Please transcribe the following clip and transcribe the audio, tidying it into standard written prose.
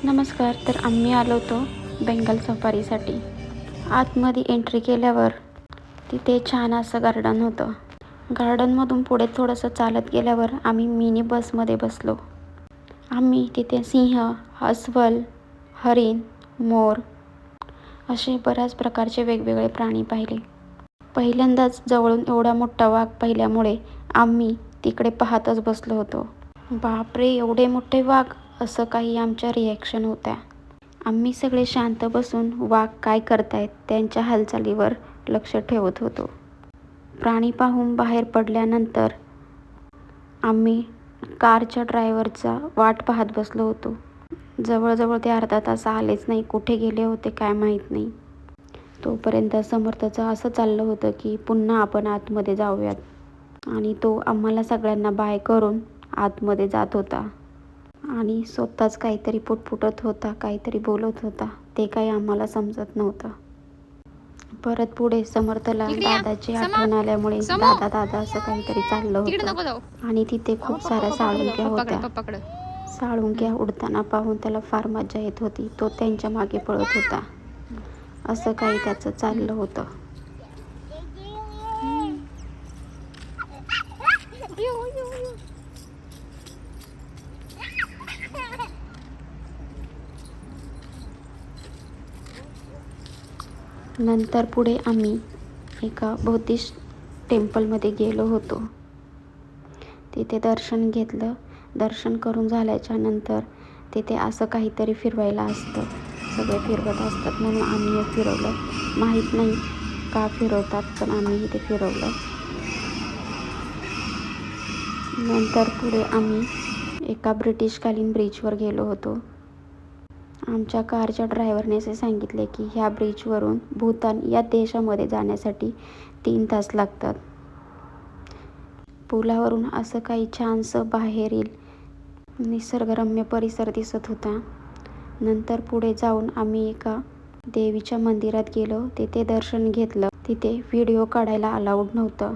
नमस्कार. तर आम्ही आलो होतो बेंगल सफारीसाठी. आतमध्ये एंट्री केल्यावर तिथे छान असं गार्डन होतं. गार्डनमधून पुढे थोडंसं चालत गेल्यावर आम्ही मिनी बसमध्ये बसलो. आम्ही तिथे सिंह, अस्वल, हरिण, मोर असे बऱ्याच प्रकारचे वेगवेगळे प्राणी पाहिले. पहिल्यांदाच जवळून एवढा मोठा वाघ पाहिल्यामुळे आम्ही तिकडे पाहतच बसलो होतो. बापरे, एवढे मोठे वाघ, असं काही आमच्या रिॲक्शन होत्या. आम्ही सगळे शांत बसून वाघ काय करतायत त्यांच्या हालचालीवर लक्ष ठेवत होतो. प्राणी पाहून बाहेर पडल्यानंतर आम्ही कारच्या ड्रायव्हरचा वाट पाहत बसलो होतो. जवळजवळ ते अर्धा तास आलेच नाही. कुठे गेले होते काय माहीत नाही. तोपर्यंत समर्थचं असं चाललं होतं की पुन्हा आपण आतमध्ये जाऊयात आणि तो आम्हाला सगळ्यांना बाय करून आतमध्ये जात होता आणि स्वतःच काहीतरी पुटपुटत होता, काहीतरी बोलत होता. ते काही आम्हाला समजत नव्हतं. परत पुढे समर्थला दादाची आठवण आल्यामुळे दादा दादा असं काहीतरी चाललं होतं आणि तिथे खूप साऱ्या साळुंक्या होत्या. साळुंक्या उडताना पाहून त्याला फार मजा येत होती. तो त्यांच्या मागे पळत होता. असं काही त्याचं चाललं होतं. नंतर पुढे आम्ही एका बुद्धिस्ट टेम्पलमध्ये गेलो होतो. तिथे दर्शन घेतलं. दर्शन करून झाल्याच्या नंतर तिथे असं काहीतरी फिरवायला असतं. सगळे फिरवत असतात म्हणून आम्ही फिरवलं. माहीत नाही का फिरवतात, पण आम्ही इथे फिरवलं. नंतर पुढे आम्ही एका ब्रिटिशकालीन ब्रिजवर गेलो होतो. आमच्या कारच्या ड्रायव्हरने असे सांगितले की ह्या ब्रिजवरून भूतान या देशामध्ये जाण्यासाठी 3 तास लागतात. पुलावरून असं काही छानसं बाहेरील निसर्गरम्य परिसर दिसत होता. नंतर पुढे जाऊन आम्ही एका देवीच्या मंदिरात गेलो. तिथे दर्शन घेतलं. तिथे व्हिडिओ काढायला अलाउड नव्हतं.